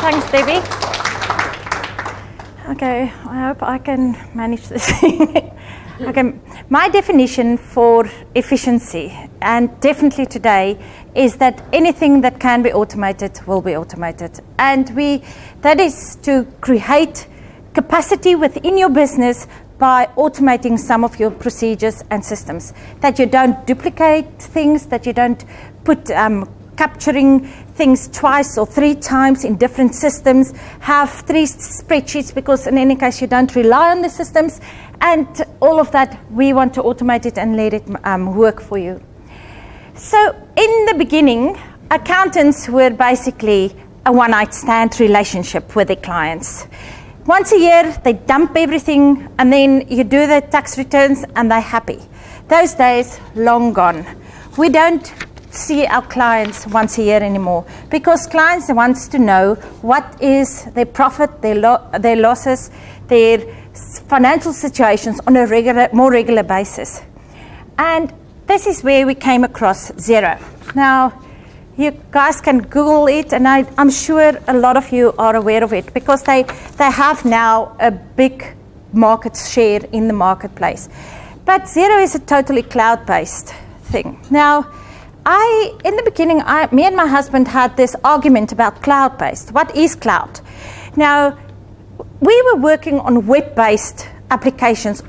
Thanks, Debbie. Okay, I hope I can manage this thing. Okay, my definition for efficiency, and definitely today, is that anything that can be automated will be automated. And that is to create capacity within your business by automating some of your procedures and systems. That you don't duplicate things, that you don't put capturing things twice or 3 times in different systems, have 3 spreadsheets because in any case you don't rely on the systems, and all of that we want to automate it and let it work for you. So in the beginning, accountants were basically a one-night stand relationship with their clients. Once a year they dump everything and then you do the tax returns and they're happy. Those days long gone. We don't see our clients once a year anymore because clients wants to know what is their profit, their losses, their financial situations on a more regular basis. And this is where we came across Xero. Now, you guys can Google it, and I'm sure a lot of you are aware of it because they have now a big market share in the marketplace. But Xero is a totally cloud-based thing. Now, in the beginning, me and my husband had this argument about cloud-based. What is cloud? Now, we were working on web-based applications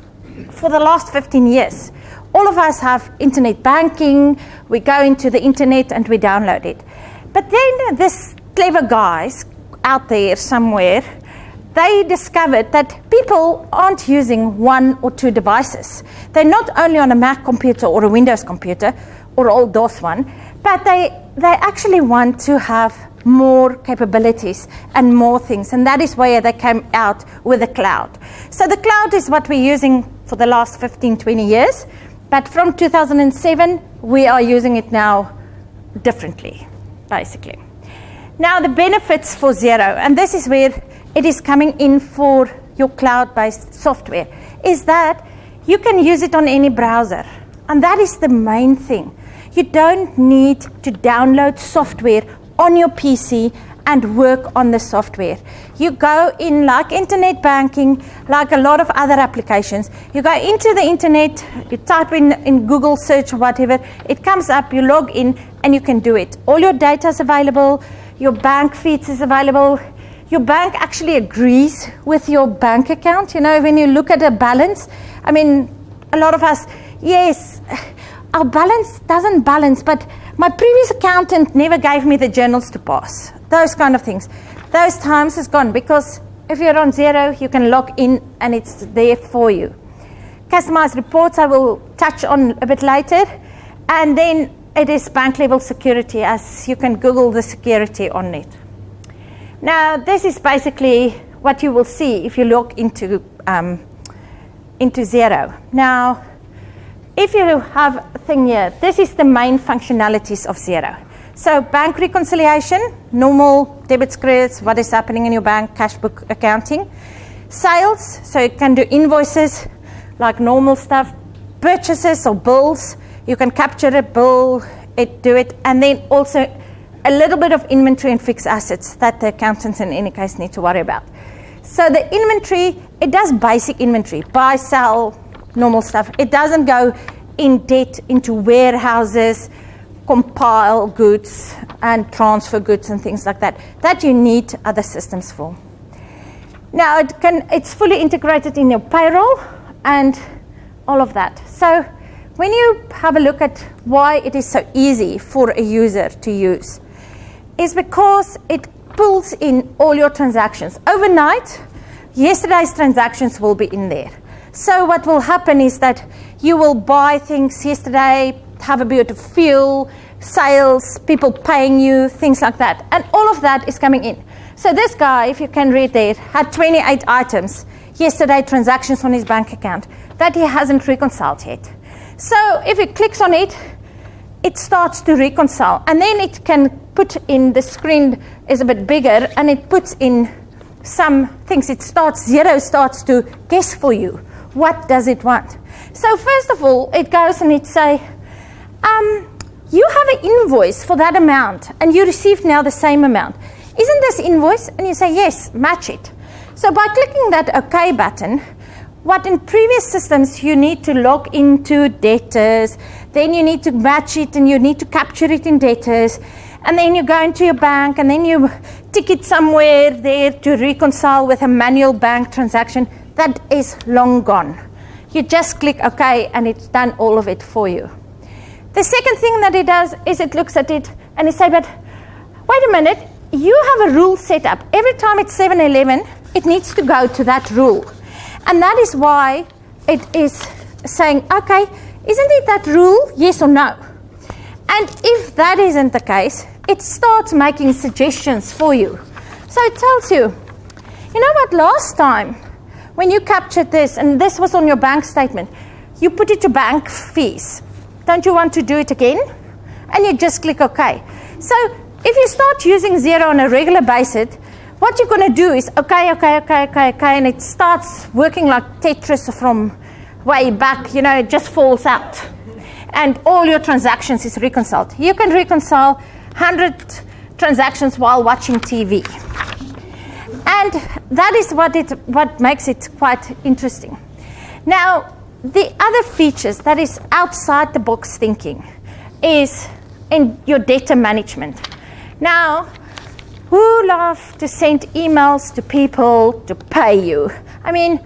for the last 15 years. All of us have internet banking. We go into the internet and we download it. But then this clever guys out there somewhere, they discovered that people aren't using 1 or 2 devices. They're not only on a Mac computer or a Windows computer, or old DOS one, but they actually want to have more capabilities and more things, and that is where they came out with the cloud. So the cloud is what we're using for the last 15, 20 years, but from 2007, we are using it now differently, basically. Now the benefits for Xero, and this is where it is coming in for your cloud-based software, is that you can use it on any browser, and that is the main thing. You don't need to download software on your PC and work on the software. You go in like internet banking, like a lot of other applications. You go into the internet, you type in Google search or whatever, it comes up, you log in, and you can do it. All your data is available, your bank feeds is available. Your bank actually agrees with your bank account. You know, when you look at a balance, I mean, a lot of us, yes, our balance doesn't balance, but my previous accountant never gave me the journals to pass. Those kind of things. Those times is gone because if you're on Xero, you can log in and it's there for you. Customized reports I will touch on a bit later. And then it is bank level security, as you can Google the security on it. Now, this is basically what you will see if you log into Xero. Now, if you have a thing here, this is the main functionalities of Xero. So bank reconciliation, normal debits, credits, what is happening in your bank, cash book accounting. Sales, so you can do invoices, like normal stuff. Purchases or bills, you can capture a bill, do it, and then also a little bit of inventory and fixed assets that the accountants in any case need to worry about. So the inventory, it does basic inventory, buy, sell, normal stuff. It doesn't go in depth into warehouses, compile goods and transfer goods and things like that. That you need other systems for. Now it's fully integrated in your payroll and all of that. So when you have a look at why it is so easy for a user to use, is because it pulls in all your transactions. Overnight, yesterday's transactions will be in there. So what will happen is that you will buy things yesterday, have a bit of fuel, sales, people paying you, things like that. And all of that is coming in. So this guy, if you can read there, had 28 items yesterday, transactions on his bank account that he hasn't reconciled yet. So if he clicks on it, it starts to reconcile. And then it can put in, the screen is a bit bigger, and it puts in some things. Xero starts to guess for you. What does it want? So first of all, it goes and it say, you have an invoice for that amount, and you received now the same amount. isn't this invoice? And you say, yes, match it. So by clicking that OK button, what in previous systems you need to log into debtors, then you need to match it and you need to capture it in debtors, and then you go into your bank and then you tick it somewhere there to reconcile with a manual bank transaction. That is long gone. You just click OK and it's done all of it for you. The second thing that it does is it looks at it and it says, but wait a minute, you have a rule set up. Every time it's 7-Eleven, it needs to go to that rule. And that is why it is saying, okay, isn't it that rule, yes or no? And if that isn't the case, it starts making suggestions for you. So it tells you, you know what, last time when you captured this, and this was on your bank statement, you put it to bank fees. Don't you want to do it again? And you just click OK. So if you start using Xero on a regular basis, what you're going to do is OK, and it starts working like Tetris from way back. You know, it just falls out. And all your transactions is reconciled. You can reconcile 100 transactions while watching TV. And that is what makes it quite interesting. Now, the other features that is outside the box thinking is in your data management. Now, who love to send emails to people to pay you? I mean,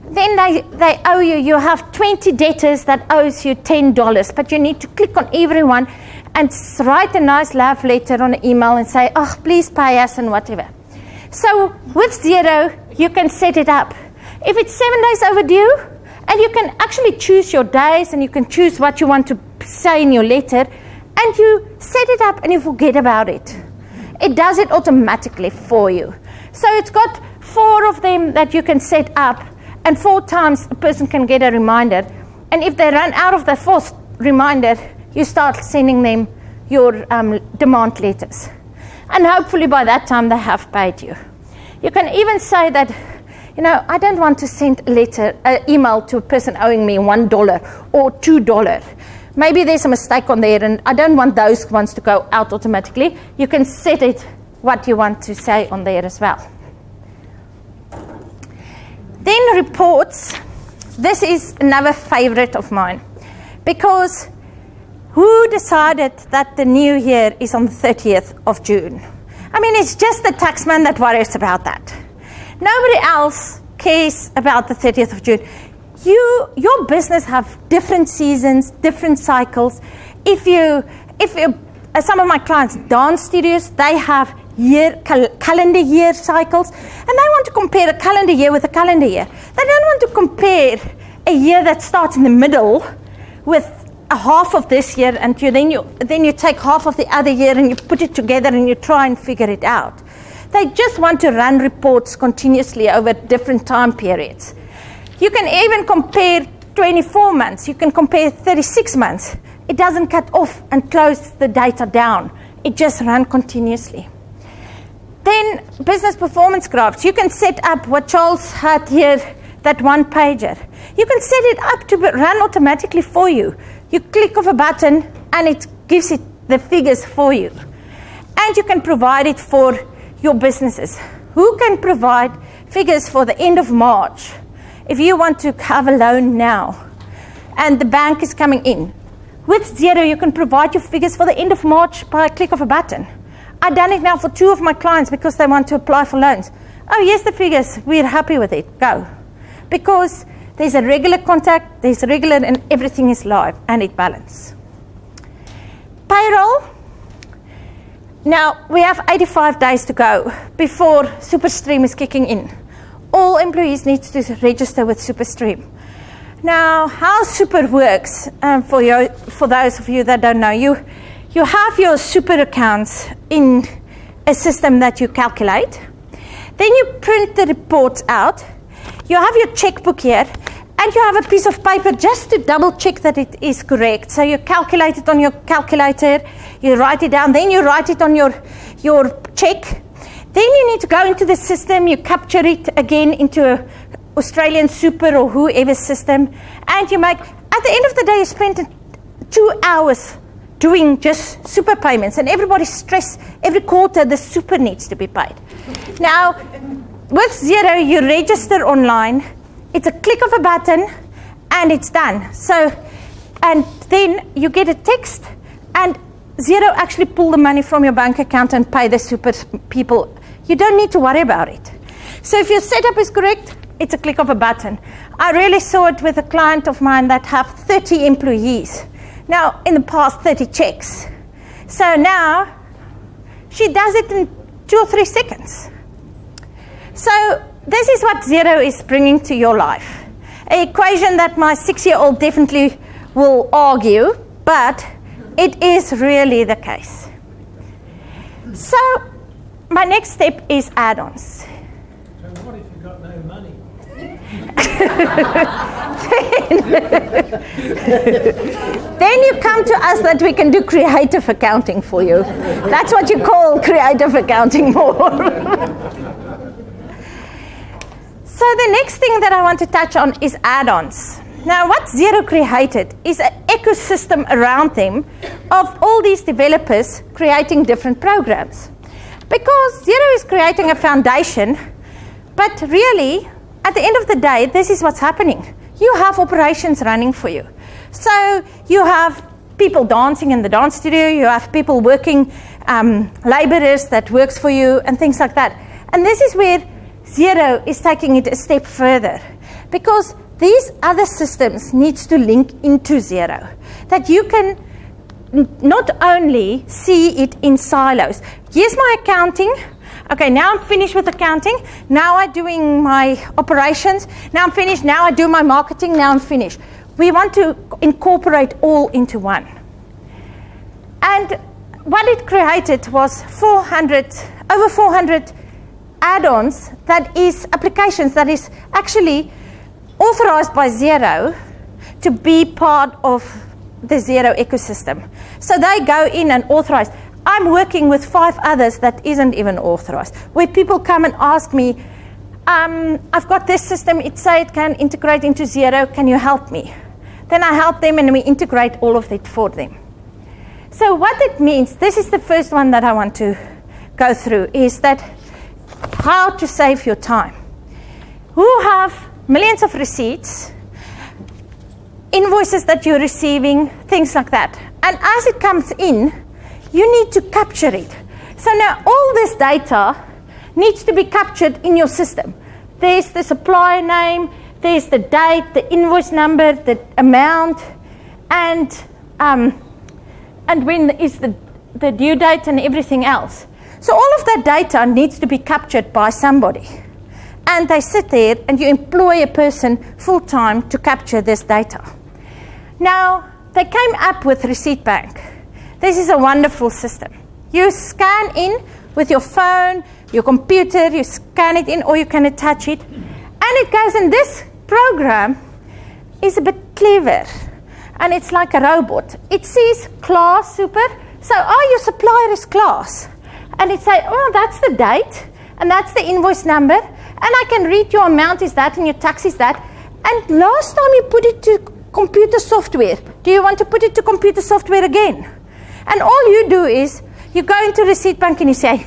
then they owe you. You have 20 debtors that owes you $10, but you need to click on everyone and write a nice love letter on an email and say, oh, please pay us and whatever. So with Xero, you can set it up. If it's 7 days overdue, and you can actually choose your days and you can choose what you want to say in your letter, and you set it up and you forget about it. It does it automatically for you. So it's got 4 of them that you can set up, and 4 times a person can get a reminder. And if they run out of the 4th reminder, you start sending them your demand letters. And hopefully by that time they have paid you. You can even say that, you know, I don't want to send an email to a person owing me $1 or $2. Maybe there's a mistake on there and I don't want those ones to go out automatically. You can set it what you want to say on there as well. Then reports. This is another favorite of mine, because who decided that the new year is on the 30th of June? I mean, it's just the taxman that worries about that. Nobody else cares about the 30th of June. Your business have different seasons, different cycles. If some of my clients, dance studios, they have calendar year cycles, and they want to compare a calendar year with a calendar year. They don't want to compare a year that starts in the middle with a half of this year, and then you take half of the other year and you put it together and you try and figure it out. They just want to run reports continuously over different time periods. You can even compare 24 months. You can compare 36 months. It doesn't cut off and close the data down. It just runs continuously. Then business performance graphs. You can set up what Charles had here, that one pager. You can set it up to run automatically for you. You click of a button and it gives it the figures for you. And you can provide it for your businesses. Who can provide figures for the end of March? If you want to have a loan now and the bank is coming in, with Xero you can provide your figures for the end of March by a click of a button. I've done it now for 2 of my clients because they want to apply for loans. Oh, yes, the figures, we're happy with it, go. Because there's a regular contact, there's a regular, and everything is live and it balances. Payroll. Now, we have 85 days to go before SuperStream is kicking in. All employees need to register with SuperStream. Now, how Super works, for those of you that don't know, you have your Super accounts in a system that you calculate. Then you print the reports out. You have your checkbook here, and you have a piece of paper just to double check that it is correct. So you calculate it on your calculator, you write it down, then you write it on your check. Then you need to go into the system, you capture it again into a Australian Super or whoever system, and you make, at the end of the day, you spend 2 hours doing just super payments, and everybody's stressed. Every quarter, the super needs to be paid. Now, with Xero, you register online. It's a click of a button, and it's done. So, and then you get a text, and Xero actually pull the money from your bank account and pay the super people. You don't need to worry about it. So if your setup is correct, it's a click of a button. I really saw it with a client of mine that have 30 employees. Now, in the past, 30 checks. So now, she does it in 2 or 3 seconds. So this is what Xero is bringing to your life. An equation that my 6-year-old definitely will argue, but it is really the case. So my next step is add-ons. So what if you've got no money? Then you come to us that we can do creative accounting for you. That's what you call creative accounting more. So the next thing that I want to touch on is add-ons. Now, what Xero created is an ecosystem around them of all these developers creating different programs. Because Xero is creating a foundation, but really, at the end of the day, this is what's happening. You have operations running for you. So you have people dancing in the dance studio, you have people working, laborers that works for you, and things like that. And this is where Xero is taking it a step further. Because these other systems needs to link into Xero. That you can not only see it in silos. Here's my accounting. Okay, now I'm finished with accounting. Now I'm doing my operations. Now I'm finished. Now I do my marketing. Now I'm finished. We want to incorporate all into one. And what it created was over 400 add-ons, that is applications that is actually authorized by Xero to be part of the Xero ecosystem. So they go in and authorize. I'm working with 5 others that isn't even authorized, where people come and ask me, I've got this system, it say it can integrate into Xero, can you help me? Then I help them and we integrate all of it for them. So what it means, this is the first one that I want to go through, is that how to save your time. Who have millions of receipts, invoices that you're receiving, things like that. And as it comes in, you need to capture it. So now all this data needs to be captured in your system. There's the supplier name, there's the date, the invoice number, the amount, and when is the due date and everything else. So all of that data needs to be captured by somebody. And they sit there and you employ a person full-time to capture this data. Now, they came up with Receipt Bank. This is a wonderful system. You scan in with your phone, your computer, you scan it in, or you can attach it. And it goes in. This program is a bit clever. And it's like a robot. It sees class super. So, your supplier is class. And it says, oh, that's the date. And that's the invoice number. And I can read your amount is that and your tax is that. And last time you put it to computer software. Do you want to put it to computer software again? And all you do is you go into Receipt Bank and you say,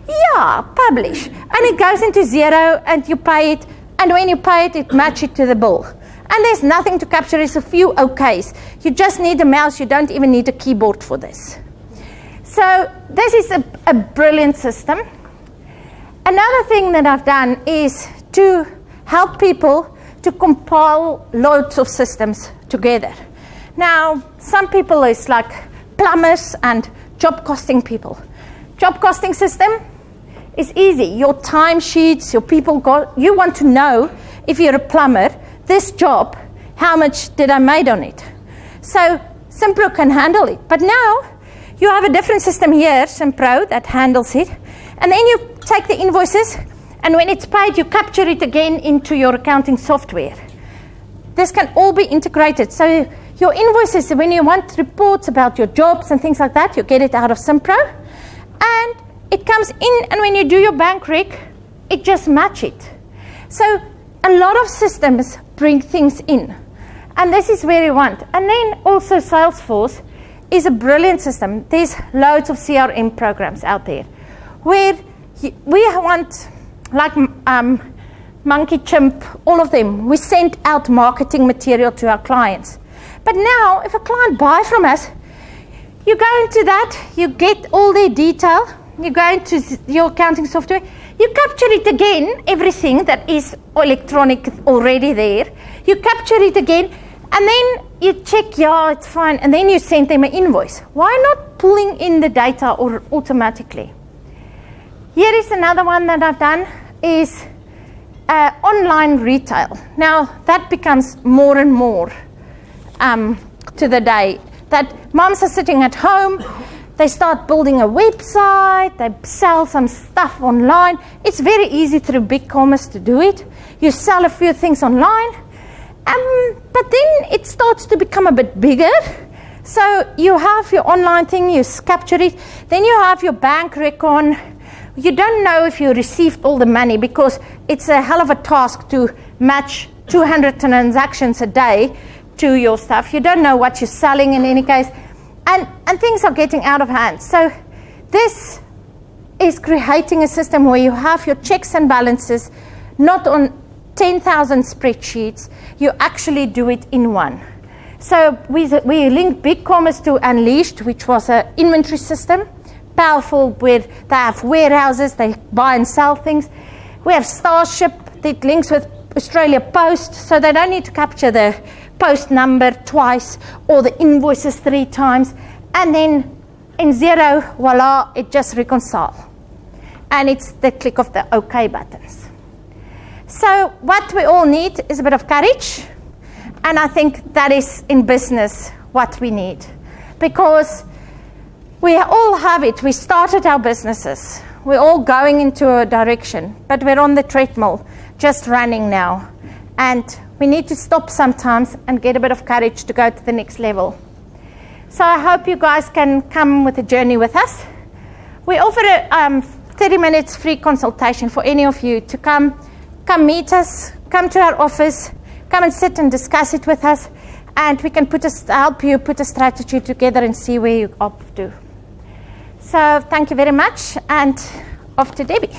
yeah, publish. And it goes into Xero and you pay it. And when you pay it, it matches it to the bill. And there's nothing to capture. It's a few OKs. You just need a mouse. You don't even need a keyboard for this. So this is a brilliant system. Another thing that I've done is to help people to compile loads of systems together. Now, some people is like plumbers and job costing people. Job costing system is easy. Your timesheets, your people you want to know, if you're a plumber, this job, how much did I made on it? So Simpro can handle it. But now you have a different system here, Simpro, that handles it. And then you take the invoices, and when it's paid, you capture it again into your accounting software. This can all be integrated. So your invoices, when you want reports about your jobs and things like that, you get it out of Simpro. And it comes in, and when you do your bank rec, it just matches it. So a lot of systems bring things in. And this is where you want. And then also Salesforce is a brilliant system. There's loads of CRM programs out there where we want, like Monkey, Chimp, all of them, we send out marketing material to our clients. But now, if a client buys from us, you go into that, you get all their detail, you go into your accounting software, you capture it again, everything that is electronic already there, you capture it again, and then you check, yeah, it's fine, and then you send them an invoice. Why not pulling in the data or automatically? Here is another one that I've done, is online retail. Now, that becomes more and more to the day, that moms are sitting at home, they start building a website, they sell some stuff online. It's very easy through big commerce to do it. You sell a few things online, but then it starts to become a bit bigger. So you have your online thing, you capture it, then you have your bank record. You don't know if you received all the money because it's a hell of a task to match 200 transactions a day to your stuff. You don't know what you're selling in any case. And things are getting out of hand. So this is creating a system where you have your checks and balances not on 10,000 spreadsheets. You actually do it in one. So we linked BigCommerce to Unleashed, which was an inventory system, powerful, where they have warehouses, they buy and sell things. We have Starship that links with Australia Post, so they don't need to capture the post number twice or the invoices 3 times. And then in Xero, voila, it just reconciles. And it's the click of the OK buttons. So what we all need is a bit of courage. And I think that is in business what we need. Because we all have it. We started our businesses. We're all going into a direction. But we're on the treadmill, just running now. And we need to stop sometimes and get a bit of courage to go to the next level. So I hope you guys can come with a journey with us. We offer a 30 minutes free consultation for any of you to come meet us, come to our office, come and sit and discuss it with us, and we can help you put a strategy together and see where you're up to. So thank you very much, and off to Debbie.